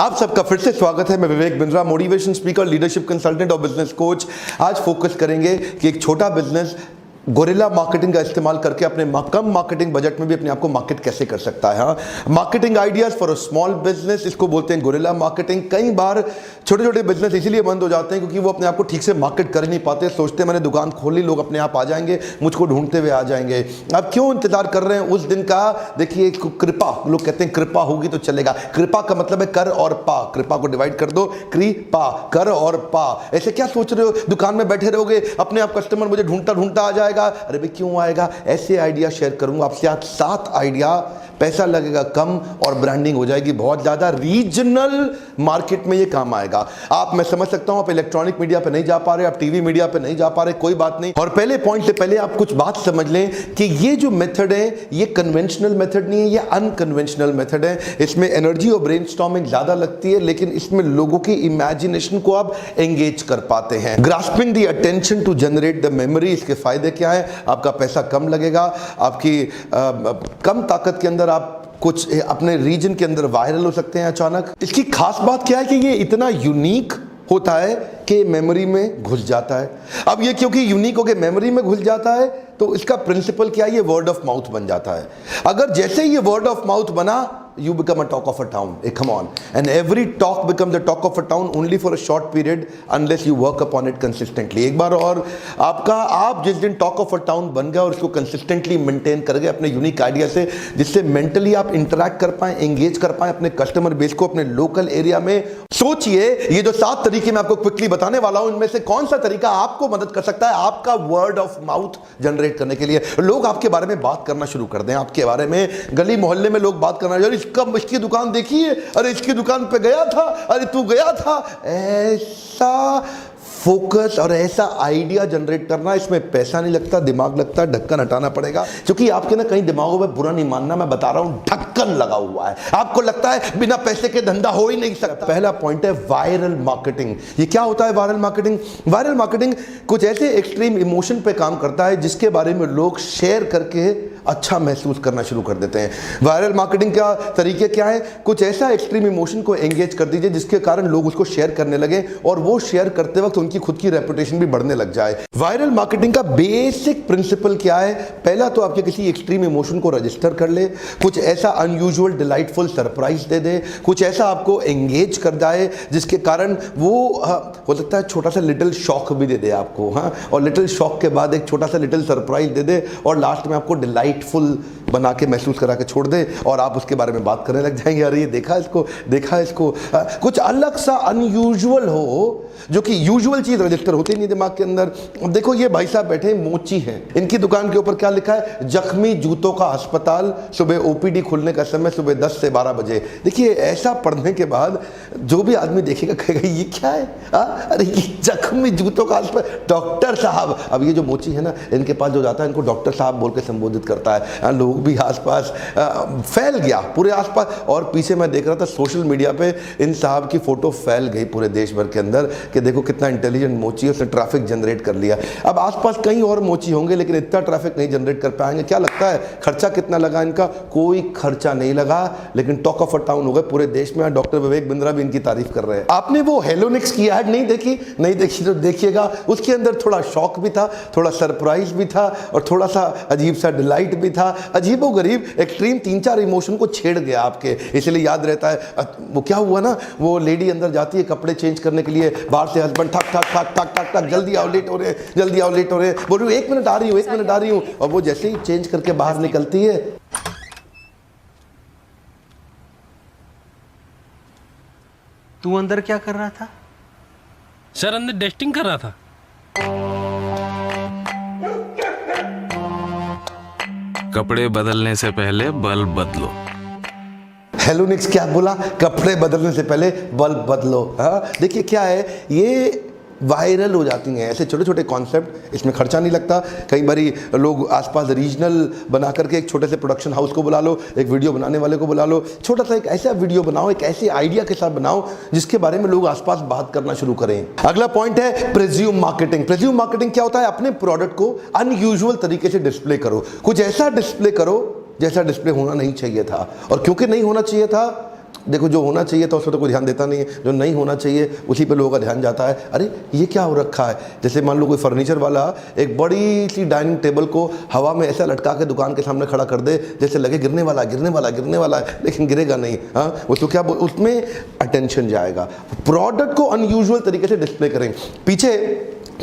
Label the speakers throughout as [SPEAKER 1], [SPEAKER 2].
[SPEAKER 1] आप सबका फिर से स्वागत है। मैं Vivek Bindra, motivation speaker, leadership consultant और बिजनेस कोच। आज फोकस करेंगे कि एक छोटा बिजनेस गोरिल्ला मार्केटिंग का इस्तेमाल करके अपने कम मार्केटिंग बजट में भी अपने आप को मार्केट कैसे कर सकता है। हाँ, marketing ideas for a small business, इसको बोलते हैं गोरिल्ला मार्केटिंग। कई बार छोटे छोटे बिजनेस इसीलिए बंद हो जाते हैं क्योंकि वो अपने आप को ठीक से मार्केट कर नहीं पाते। सोचते हैं मैंने दुकान खोल ली, लोग अपने आप आ जाएंगे, मुझको ढूंढते हुए आ जाएंगे। अब क्यों इंतजार कर रहे हैं उस दिन का? देखिए, कृपा, लोग कहते हैं कृपा होगी तो चलेगा। कृपा का मतलब है कर और पा। कृपा को डिवाइड कर दो, कृपा, कर और पा। ऐसे क्या सोच रहे हो दुकान में बैठे रहोगे, अपने आप कस्टमर मुझे ढूंढता ढूंढता आ जाएगा? अरे भाई क्यों आएगा? ऐसे आइडिया शेयर करूंगा आपसे आज 7 आइडिया। पैसा लगेगा कम और ब्रांडिंग हो जाएगी बहुत ज्यादा। रीजनल मार्केट में ये काम आएगा। आप, मैं समझ सकता हूं आप इलेक्ट्रॉनिक मीडिया पे नहीं जा पा रहे, आप टीवी मीडिया पे नहीं जा पा रहे, कोई बात नहीं। और पहले पॉइंट से पहले आप कुछ बात समझ लें कि ये जो मेथड है ये कन्वेंशनल मेथड नहीं है, ये अनकन्वेंशनल मेथड है। इसमें एनर्जी और ब्रेनस्टॉर्मिंग ज्यादा लगती है, लेकिन इसमें लोगों की इमेजिनेशन को आप एंगेज कर पाते हैं। Grasping the attention to generate the memory. इसके फायदे क्या है? आपका पैसा कम लगेगा, आपकी कम ताकत के अंदर आप कुछ अपने रीजन के अंदर वायरल हो सकते हैं अचानक। इसकी खास बात क्या है कि ये इतना यूनिक होता है कि मेमोरी में घुस जाता है। अब ये क्योंकि यूनिक होकर मेमोरी में घुस जाता है तो इसका प्रिंसिपल क्या है? ये वर्ड ऑफ माउथ बन जाता है। अगर जैसे ही ये वर्ड ऑफ माउथ बना, you become a talk of a town. Hey, come on. And every talk becomes the talk of a town only for a short period unless you work upon it consistently. एक बार और आप जिस दिन talk of a town बन गए और इसको consistently maintain कर गए अपने यूनिक आइडिया से, जिससे mentally आप interact कर पाएं, engage कर पाएं अपने कस्टमर बेस को अपने लोकल एरिया में। सोचिए, ये जो 7 तरीके मैं आपको क्विकली बताने वाला हूं, इनमें से कौन सा तरीका आपको मदद कर सकता है आपका वर्ड ऑफ माउथ जनरेट करने के लिए? लोग आपके बारे में बात करना शुरू कर दें, आपके बारे में गली मोहल्ले में लोग बात करना, इसकी दुकान देखी है, अरे इसकी दुकान पे गया था, अरे तू गया था। ऐसा फोकस और ऐसा आइडिया जनरेट करना, इसमें पैसा नहीं लगता, दिमाग लगता है। ढक्कन हटाना पड़ेगा क्योंकि आपके ना कई दिमागों में, बुरा नहीं मानना, मैं बता रहा हूं, ढक्कन लगा हुआ है। आपको लगता है बिना पैसे के धंधा हो ही नहीं सकता। पहला पॉइंट है वायरल मार्केटिंग। ये क्या होता है वायरल मार्केटिंग? वायरल मार्केटिंग कुछ ऐसे एक्सट्रीम इमोशन पे काम करता है जिसके बारे में लोग शेयर करके अच्छा महसूस करना शुरू कर देते हैं। वायरल मार्केटिंग का तरीके क्या है? कुछ ऐसा एक्सट्रीम इमोशन को एंगेज कर दीजिए जिसके कारण लोग उसको शेयर करने लगे और वो शेयर करते वक्त उनकी खुद की रेपुटेशन भी बढ़ने लग जाए। वायरल मार्केटिंग का बेसिक प्रिंसिपल क्या है? पहला तो आपके किसी एक्सट्रीम इमोशन को रजिस्टर कर ले, कुछ ऐसा अनयूजुअल डिलाइटफुल सरप्राइज दे दे, कुछ ऐसा आपको एंगेज कर जाए जिसके कारण वो हो सकता है छोटा सा लिटिल शॉक भी दे दे आपको, हाँ, और लिटिल शॉक के बाद एक छोटा सा लिटिल सरप्राइज दे दे और लास्ट में आपको डिलाइटफुल बना के महसूस करा के छोड़ दे और आप उसके बारे में बात करने लग जाएंगे। अरे ये देखा इसको। कुछ अलग सा अनयूजुअल हो जो कि यूजुअल चीज रजिस्टर होती नहीं दिमाग के अंदर। अब देखो, ये भाई साहब बैठे मोची हैं, इनकी दुकान के ऊपर क्या लिखा है? जख्मी जूतों का अस्पताल, सुबह ओपीडी खुलने का समय सुबह 10 से 12 बजे। देखिए, ऐसा पढ़ने के बाद जो भी आदमी देखेगा कहेगा ये क्या है? अरे ये जख्मी जूतों का अस्पताल, डॉक्टर साहब। अब ये जो मोची है ना, इनके पास जो जाता है इनको डॉक्टर साहब बोल के संबोधित करता है। लोग भी आसपास फैल गया पूरे आसपास। और पीछे मैं देख रहा था सोशल मीडिया पे इन साहब की फोटो फैल गई पूरे देश भर के अंदर कि देखो कितना इंटेलिजेंट मोची है, उसने ट्रैफिक जनरेट कर लिया। अब आसपास कहीं और मोची होंगे लेकिन इतना ट्रैफिक नहीं जनरेट कर पाएंगे। क्या लगता है खर्चा कितना लगा इनका? कोई खर्चा नहीं लगा, लेकिन टॉक ऑफ अ टाउन हो गए पूरे देश में। डॉक्टर विवेक बिंद्रा भी इनकी तारीफ कर रहे हैं। आपने वो हेलोनिक्स की ऐड नहीं देखी तो देखिएगा, उसके अंदर थोड़ा शॉक भी था, थोड़ा सरप्राइज भी था और थोड़ा सा अजीब सा डिलाइट भी था। अजीबो गरीब एक्सट्रीम 3-4 इमोशन को छेड़ गया आपके, इसलिए याद रहता है। वो क्या हुआ ना, वो लेडी अंदर जाती है कपड़े चेंज करने के लिए, बाहर से हस्बैंड ठक ठक ठक ठक ठक ठक, जल्दी आओ, लेट हो रहे, जल्दी आओ, लेट हो रहे, बोल रही हूँ 1 मिनट आ रही हूँ, 1 मिनट आ रही हूँ, और वो जैसे ही चेंज करके बाहर निकलती है।
[SPEAKER 2] तू अंदर क्या कर रहा था?
[SPEAKER 3] सर अंदर डेस्टिंग कर रहा था।
[SPEAKER 4] कपड़े बदलने से पहले बल्ब बदलो।
[SPEAKER 1] हेलोनिक्स क्या बोला? कपड़े बदलने से पहले बल्ब बदलो। हाँ, देखिए क्या है, ये वायरल हो जाती हैं ऐसे छोटे छोटे कॉन्सेप्ट। इसमें खर्चा नहीं लगता। कई बारी लोग आसपास रीजनल बना करके एक छोटे से प्रोडक्शन हाउस को बुला लो, एक वीडियो बनाने वाले को बुला लो, छोटा सा एक ऐसा वीडियो बनाओ, एक ऐसे आइडिया के साथ बनाओ जिसके बारे में लोग आसपास बात करना शुरू करें। अगला पॉइंट है प्रेज्यूम मार्केटिंग। प्रेज्यूम मार्केटिंग क्या होता है? अपने प्रोडक्ट को अनयूजुअल तरीके से डिस्प्ले करो, कुछ ऐसा डिस्प्ले करो जैसा डिस्प्ले होना नहीं चाहिए था। और क्योंकि नहीं होना चाहिए था, देखो जो होना चाहिए था उस पर तो कोई ध्यान देता नहीं है, जो नहीं होना चाहिए उसी पे लोगों का ध्यान जाता है। अरे ये क्या हो रखा है, जैसे मान लो कोई फर्नीचर वाला एक बड़ी सी डाइनिंग टेबल को हवा में ऐसा लटका के दुकान के सामने खड़ा कर दे जैसे लगे गिरने वाला है, लेकिन गिरेगा नहीं। हाँ, वो तो क्या उसमें अटेंशन जाएगा। प्रोडक्ट को अनयूजुअल तरीके से डिस्प्ले करें। पीछे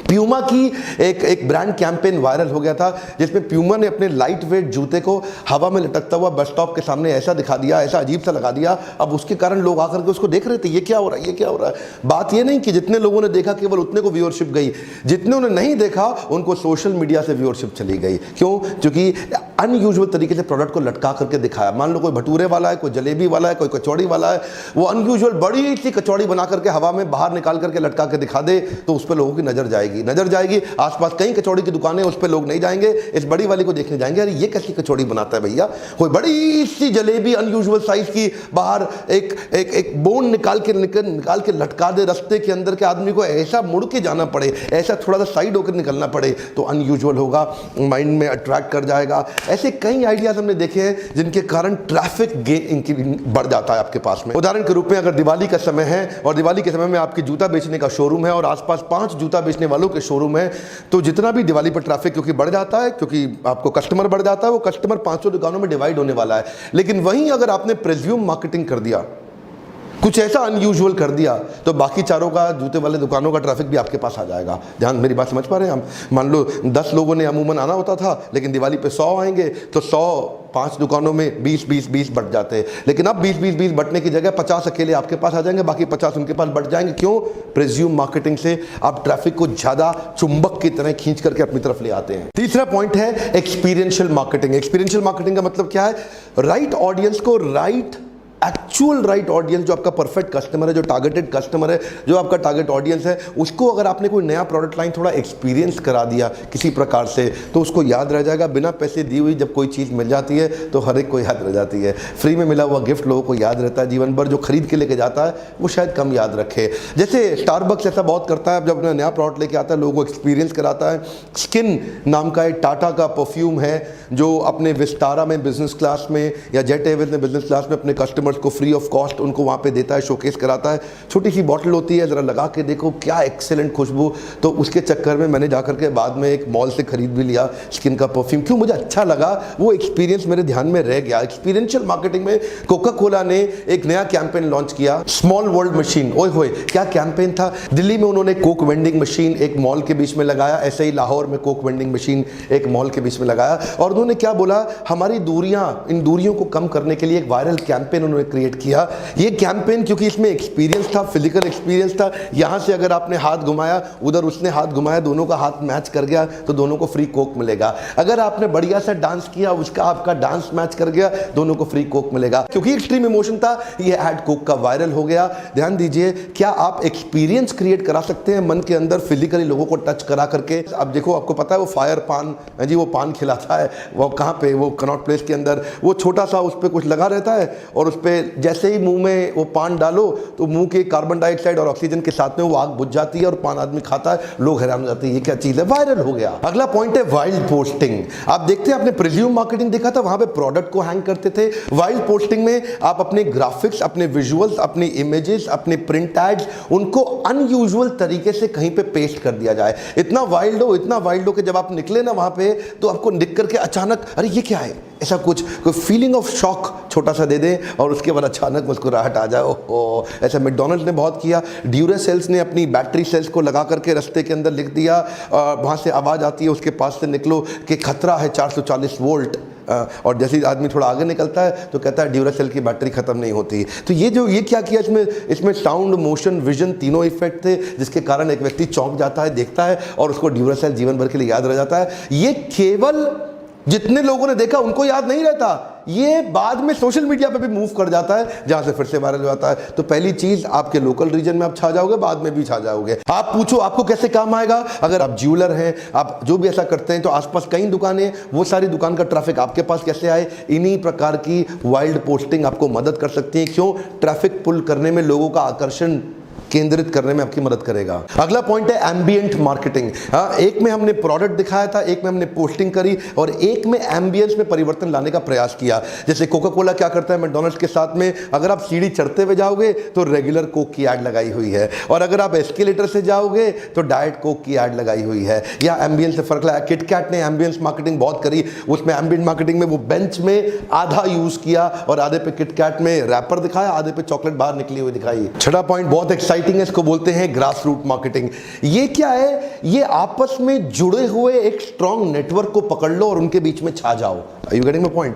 [SPEAKER 1] प्यूमा की एक ब्रांड कैंपेन वायरल हो गया था जिसमें प्यूमा ने अपने लाइट वेट जूते को हवा में लटकता हुआ बस स्टॉप के सामने ऐसा दिखा दिया, ऐसा अजीब सा लगा दिया। अब उसके कारण लोग आकर के उसको देख रहे थे, ये क्या हो रहा है, ये क्या हो रहा है। बात ये नहीं कि जितने लोगों ने देखा केवल उतने को व्यूअरशिप गई, जितने ने नहीं देखा उनको सोशल मीडिया से व्यूअरशिप चली गई। क्यों? क्योंकि अनयूजुअल तरीके से प्रोडक्ट को लटका करके दिखाया। मान लो कोई भटूरे वाला है, कोई जलेबी वाला है, कोई कचौड़ी वाला है, वो अनयूजुअल बड़ी सी कचौड़ी बना करके हवा में बाहर निकाल करके लटका के दिखा दे तो उस पर लोगों की नजर जाएगी। आसपास कई कचौड़ी की दुकानें, उस पर लोग नहीं जाएंगे, इस बड़ी वाली को देखने जाएंगे। अरे ये कैसी कचौड़ी बनाता है भैया। कोई बड़ी सी जलेबी अनयूजुअल साइज की बाहर एक बोन निकाल के लटका दे रास्ते के अंदर के आदमी को ऐसा मुड़ के जाना पड़े, ऐसा थोड़ा सा साइड होकर निकलना पड़े तो अनयूजुअल होगा, माइंड में अट्रैक्ट कर जाएगा। ऐसे कई आइडियाज हमने देखे हैं जिनके कारण ट्रैफिक बढ़ जाता है आपके पास में। उदाहरण के रूप में अगर दिवाली का समय है और दिवाली के समय में आपकी जूता बेचने का शोरूम है और आसपास 5 जूता बेचने वालों के शोरूम है, तो जितना भी दिवाली पर ट्रैफिक क्योंकि बढ़ जाता है, क्योंकि आपको कस्टमर बढ़ जाता है, वो कस्टमर 500 दुकानों में डिवाइड होने वाला है। लेकिन वहीं अगर आपने प्रेज्यूम मार्केटिंग कर दिया, कुछ ऐसा अनयूजुअल कर दिया, तो बाकी चारों का जूते वाले दुकानों का ट्रैफिक भी आपके पास आ जाएगा। ध्यान, मेरी बात समझ पा रहे हैं हम? मान लो 10 लोगों ने अमूमन आना होता था, लेकिन दिवाली पे 100 आएंगे तो 100 5 दुकानों में 20 बढ़ जाते हैं। लेकिन अब 20 बढ़ने की जगह 50 अकेले आपके पास आ जाएंगे, बाकी 50 उनके पास बढ़ जाएंगे। क्यों? प्रेज्यूम मार्केटिंग से आप ट्रैफिक को ज्यादा चुंबक की तरह खींच करके अपनी तरफ ले आते हैं। तीसरा पॉइंट है एक्सपीरियंशियल मार्केटिंग। एक्सपीरियंशियल मार्केटिंग का मतलब क्या है? राइट ऑडियंस को एक्चुअल राइट ऑडियंस, जो आपका परफेक्ट कस्टमर है, जो टारगेटेड कस्टमर है, जो आपका टारगेट ऑडियंस है, उसको अगर आपने कोई नया प्रोडक्ट लाइन थोड़ा एक्सपीरियंस करा दिया किसी प्रकार से तो उसको याद रह जाएगा। बिना पैसे दी हुई जब कोई चीज़ मिल जाती है तो हर एक को याद रह जाती है। फ्री में मिला हुआ गिफ्ट लोगों को याद रहता है जीवन भर, जो खरीद के लेके जाता है वो शायद कम याद रखे। जैसे स्टारबक्स ऐसा बहुत करता है, जब अपना नया प्रोडक्ट लेके आता है लोगों को एक्सपीरियंस कराता है। स्किन नाम का एक टाटा का परफ्यूम है जो अपने विस्तारा में बिजनेस क्लास में या जेट एयरवेज में बिजनेस क्लास में अपने कस्टमर को फ्री ऑफ कॉस्ट उनको वहाँ पे देता है, शोकेस कराता है। छोटी सी बॉटल होती है, ज़रा लगा के देखो क्या एक्सेलेंट खुशबू। तो उसके चक्कर में मैंने जाकर के बाद में एक मॉल से खरीद भी लिया स्किन का परफ्यूम। क्यों? मुझे अच्छा लगा, वो एक्सपीरियंस मेरे ध्यान में रह गया। एक्सपीरियंशियल मार्केटिंग में कोका कोला ने एक नया कैंपेन लॉन्च किया, स्मॉल वर्ल्ड मशीन। ओए होए क्या कैंपेन था। दिल्ली में उन्होंने कोक वेंडिंग मशीन एक मॉल के बीच में लगाया, ऐसे ही लाहौर में कोक वेंडिंग मशीन एक मॉल के बीच में लगाया। और उन्होंने क्या बोला, हमारी दूरियां, इन दूरियों को कम करने के लिए एक वायरल कैंपेन उन्होंने क्रिएट किया। ये कैंपेन क्योंकि इसमें एक्सपीरियंस था, फिजिकल एक्सपीरियंस था, यहां से अगर आपने हाथ घुमाया उधर उसने हाथ घुमाया, दोनों का हाथ मैच कर गया तो दोनों को फ्री कोक मिलेगा। अगर आपने बढ़िया सा डांस किया, उसका आपका डांस मैच कर गया, दोनों को फ्री कोक मिलेगा। क्योंकि एक्सट्रीम इमोशन था, ये ऐड कोक का वायरल हो गया। ध्यान दीजिए, क्या आप एक्सपीरियंस क्रिएट करा सकते हैं मन के अंदर फिजिकली लोगों को टच करा करके। अब देखो, आपको पता है वो फायर पान जी, वो पान खिलाता है, वो कहाँ पे, वो कनॉट प्लेस के अंदर, वो छोटा सा उस पर कुछ लगा रहता है और उस पर जैसे ही मुंह में वो पान डालो तो मुंह के कार्बन डाइऑक्साइड और ऑक्सीजन के साथ में वो आग बुझ जाती है और पान आदमी खाता है, लोग हैरान हो जाते हैं ये क्या चीज है, वायरल हो गया। अगला पॉइंट है वाइल्ड पोस्टिंग। आप देखते हैं, आपने प्रीज्यूम मार्केटिंग देखा था, वहां पे प्रोडक्ट को हैंग करते थे। वाइल्ड पोस्टिंग में आप अपने ग्राफिक्स, अपने विजुअल्स, अपने इमेजेस, अपने प्रिंट एड्स, उनको अनयूजुअल तरीके से कहीं पे पेस्ट कर दिया जाए। इतना वाइल्ड हो कि जब आप निकले ना वहां पे तो आपको दिख करके अचानक अरे ये क्या है, ऐसा कुछ कोई फीलिंग ऑफ शॉक छोटा सा दे दें और उसके बाद अचानक मुस्कुराहट आ जाए। ओहो, ऐसा मैकडॉनल्ड्स ने बहुत किया। ड्यूरासेल्स ने अपनी बैटरी सेल्स को लगा करके रास्ते के अंदर लिख दिया, वहाँ से आवाज़ आती है उसके पास से निकलो कि खतरा है 440 वोल्ट। और जैसे ही आदमी थोड़ा आगे निकलता है तो कहता है ड्यूरासेल की बैटरी खत्म नहीं होती। तो ये क्या किया, इसमें साउंड, मोशन, विजन तीनों इफेक्ट थे, जिसके कारण एक व्यक्ति चौंक जाता है, देखता है और उसको ड्यूरासेल जीवन भर के लिए याद रह जाता है। ये केवल जितने लोगों ने देखा उनको याद नहीं रहता, ये बाद में सोशल मीडिया पे भी मूव कर जाता है, जहां से फिर से वायरल हो जाता है। तो पहली चीज, आपके लोकल रीजन में आप छा जाओगे, बाद में भी छा जाओगे। आप पूछो आपको कैसे काम आएगा। अगर आप ज्वेलर हैं, आप जो भी ऐसा करते हैं, तो आसपास कई दुकानें, वो सारी दुकान का ट्रैफिक आपके पास कैसे आए। इन्हीं प्रकार की वाइल्ड पोस्टिंग आपको मदद कर सकती है। क्यों? ट्रैफिक पुल करने में, लोगों का आकर्षण केंद्रित करने में आपकी मदद करेगा। अगला पॉइंट है एम्बिएंट मार्केटिंग। एक में हमने प्रोडक्ट दिखाया था, एक में हमने पोस्टिंग करी और एक में एम्बियंस में परिवर्तन लाने का प्रयास किया। जैसे कोका कोला क्या करता है मैकडॉनल्ड्स के साथ में, अगर आप सीढ़ी चढ़ते हुए जाओगे तो रेगुलर कोक की ऐड लगाई हुई है, और अगर आप एस्केलेटर से जाओगे तो डाइट कोक की ऐड लगाई हुई है। या एम्बियंस से फर्क लगा। किटकैट ने एम्बियंस मार्केटिंग बहुत करी, उसमें एम्बिएंट मार्केटिंग में वो बेंच में आधा यूज किया और आधे पे किटकैट में रैपर दिखाया, आधे पे चॉकलेट बाहर निकली हुई दिखाई। छठा पॉइंट बहुत एक्साइटिंग है, इसको बोलते हैं ग्रास रूट मार्केटिंग। ये क्या है? ये आपस में जुड़े हुए एक स्ट्रॉन्ग नेटवर्क को पकड़ लो और उनके बीच में छा जाओ। Are you getting my point?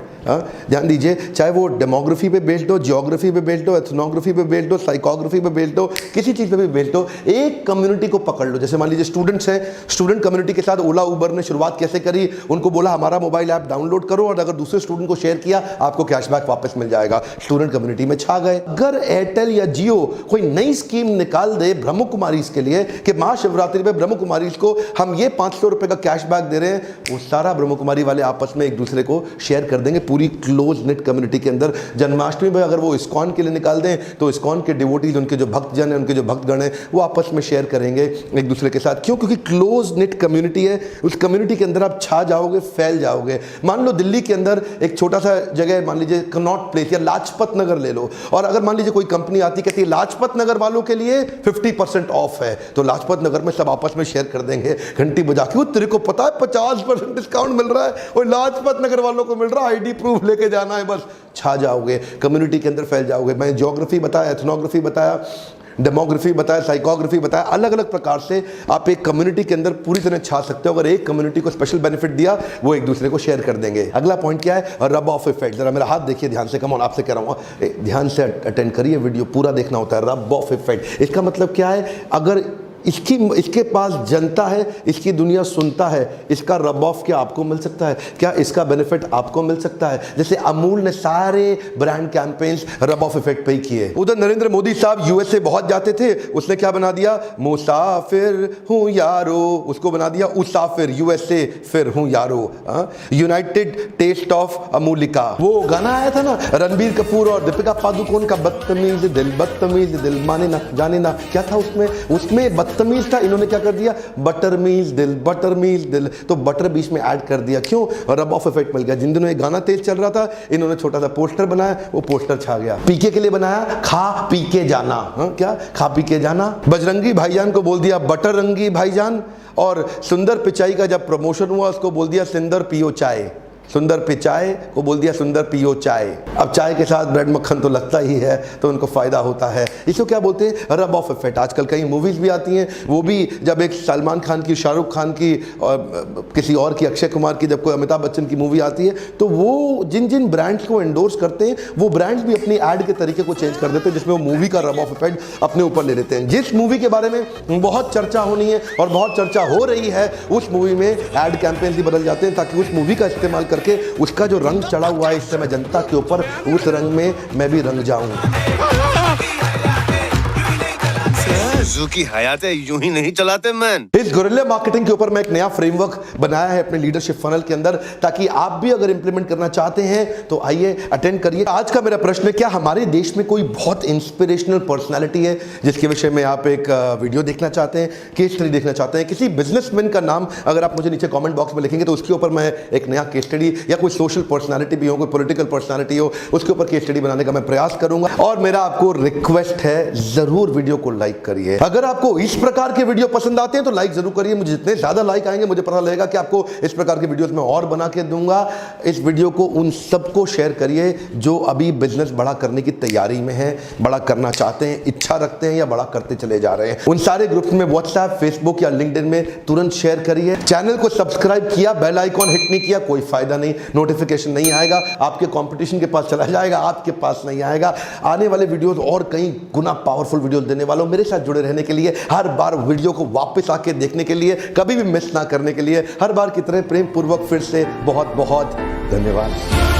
[SPEAKER 1] ध्यान दीजिए, चाहे वो डेमोग्राफी पे बेस्ड हो, जियोग्राफी पे बेस्ड हो, एथनोग्राफी पे बेस्ड हो, साइकोग्राफी पे बेस्ड हो, किसी चीज पे भी बेस्ड हो, एक कम्युनिटी को पकड़ लो। जैसे मान लीजिए स्टूडेंट्स हैं, स्टूडेंट कम्युनिटी के साथ ओला उबर ने शुरुआत कैसे करी? उनको बोला हमारा मोबाइल ऐप डाउनलोड करो और अगर दूसरे स्टूडेंट को शेयर किया आपको कैशबैक वापस मिल जाएगा। स्टूडेंट कम्युनिटी में छा गए। अगर एयरटेल या जियो कोई नई स्कीम निकाल दे ब्रह्म कुमारीज के लिए कि महाशिवरात्रि पे ब्रह्म कुमारीज को हम ये 500 रुपए का कैशबैक दे रहे हैं, वो सारा ब्रह्म कुमारी वाले आपस में एक दूसरे को शेयर कर देंगे पूरी क्लोज नेट कम्युनिटी के अंदर। जन्माष्टमी पे अगर वो इस्कॉन के लिए निकाल दें तो इस्कॉन के डिवोटीज, उनके जो भक्तजन हैं, उनके जो भक्तगण हैं, वो आपस में शेयर करेंगे एक दूसरे के साथ। क्यों? क्योंकि क्लोज नेट कम्युनिटी है। उस कम्युनिटी के अंदर आप छा जाओगे, फैल जाओगे। मान लो दिल्ली के अंदर एक छोटा सा जगह, मान लीजिए कनॉट प्लेस या लाजपत नगर ले लो, और अगर मान लीजिए कोई कंपनी आती कहती है लाजपत नगर वालों के लिए 50% ऑफ है, तो लाजपत नगर में सब आपस में शेयर कर देंगे घंटी बजा के, वो तेरे को पता है 50% डिस्काउंट मिल रहा है और लाजपत नगर वालों को मिल रहा है, आईडी प्रूफ लेके जाना है, बस छा जाओगे, कम्युनिटी के अंदर फैल जाओगे। मैं ज्योग्राफी बताया, एथनोग्राफी बताया, डेमोग्राफी बताया, साइकोग्राफी बताया, अलग अलग प्रकार से आप एक कम्युनिटी के अंदर पूरी तरह छा सकते हो। अगर एक कम्युनिटी को स्पेशल बेनिफिट दिया, वो एक दूसरे को शेयर कर देंगे। अगला पॉइंट क्या है? Rub off effect. जरा मेरा हाथ देखिए ध्यान से, कम ऑन, आपसे कह रहा हूँ ध्यान से अटेंड करिए, वीडियो पूरा देखना होता है। रब ऑफ इफेक्ट, इसका मतलब क्या है? अगर इसके पास जनता है, इसकी दुनिया सुनता है, इसका रब ऑफ क्या आपको मिल सकता है? क्या इसका बेनिफिट आपको मिल सकता है? जैसे अमूल ने सारे brand campaigns rub off effect पे ही किए। उधर नरेंद्र मोदी साहब यूएसए बहुत जाते थे, उसने क्या बना दिया? मुसाफिर हूं यारो, उसको बना दिया उसाफिर, यूएसए फिर हूं यारो। यूनाइटेड टेस्ट ऑफ अमूलिका, वो गाना आया था ना रणबीर कपूर और दीपिका पादुकोण का, बदतमीज दिल माने ना जाने ना, क्या था उसमें बदतमीज था, इन्होंने क्या कर दिया? बटरमीज दिल, तो बटर बीच में ऐड कर दिया। क्यों? रब ऑफ इफेक्ट मिल गया। जिन दिनों ये गाना तेज चल रहा था, इन्होंने छोटा सा पोस्टर बनाया, वो पोस्टर छा गया। पीके के लिए बनाया, खा पी के जाना। क्या? खा पी के जाना। बजरंगी भाईजान को बोल दिया बटर रंगी भाईजान, और सुंदर पिचाई का जब प्रमोशन हुआ उसको बोल दिया सुंदर पियो चाय। सुंदर पिचाई को बोल दिया सुंदर पियो चाय। अब चाय के साथ ब्रेड मक्खन तो लगता ही है, तो उनको फायदा होता है। इसको क्या बोलते हैं? Rub off effect. आजकल कई मूवीज भी आती हैं, वो भी जब एक सलमान खान की, शाहरुख खान की और किसी और की, अक्षय कुमार की, जब कोई अमिताभ बच्चन की मूवी आती है, तो वो जिन जिन ब्रांड्स को एंडोर्स करते हैं, वो ब्रांड्स भी अपनी ऐड के तरीके को चेंज कर देते हैं, जिसमें वो मूवी का रब ऑफ इफेक्ट अपने ऊपर ले लेते हैं। जिस मूवी के बारे में बहुत चर्चा होनी है और बहुत चर्चा हो रही है, उस मूवी में ऐड कैंपेन भी बदल जाते हैं, ताकि उस मूवी का इस्तेमाल करके उसका जो रंग चढ़ा हुआ है इस समय जनता के ऊपर, उस रंग में मैं भी रंग जाऊं।
[SPEAKER 5] की हयातें यूं ही नहीं चलाते मैन।
[SPEAKER 1] इस गुरिल्ला मार्केटिंग के ऊपर मैं एक नया फ्रेमवर्क बनाया है अपने लीडरशिप फनल के अंदर, ताकि आप भी अगर इंप्लीमेंट करना चाहते हैं तो आइए अटेंड करिए। आज का मेरा प्रश्न है, क्या हमारे देश में कोई बहुत इंस्पिरेशनल पर्सनालिटी है जिसके विषय में आप एक वीडियो देखना चाहते हैं, केस स्टडी देखना चाहते हैं? किसी बिजनेसमैन का नाम अगर आप मुझे नीचे कमेंट बॉक्स में लिखेंगे तो उसके ऊपर मैं एक नया केस स्टडी, या कोई सोशल पर्सनालिटी भी हो, कोई पॉलिटिकल पर्सनालिटी हो, उसके ऊपर केस स्टडी बनाने का मैं प्रयास करूंगा। और मेरा आपको रिक्वेस्ट है, जरूर वीडियो को लाइक करिए। अगर आपको इस प्रकार के वीडियो पसंद आते हैं तो लाइक जरूर करिए। मुझे जितने ज्यादा लाइक आएंगे, मुझे पता लगेगा कि आपको इस प्रकार के वीडियोस में और बना के दूंगा। इस वीडियो को उन सबको शेयर करिए जो अभी बिजनेस बड़ा करने की तैयारी में है, बड़ा करना चाहते हैं, इच्छा रखते हैं या बड़ा करते चले जा रहे हैं। उन सारे ग्रुप्स में व्हाट्सएप, फेसबुक या लिंक्डइन में तुरंत शेयर करिए। चैनल को सब्सक्राइब किया, बेल आइकॉन हिट नहीं किया, कोई फायदा नहीं, नोटिफिकेशन नहीं आएगा, आपके कंपटीशन के पास चला जाएगा, आपके पास नहीं आएगा। आने वाले वीडियोस और कई गुना पावरफुल वीडियोस देने वाला हूं। मेरे साथ जुड़े रहने के लिए, हर बार वीडियो को वापस आके देखने के लिए, कभी भी मिस ना करने के लिए, हर बार की तरह प्रेम पूर्वक फिर से बहुत बहुत धन्यवाद।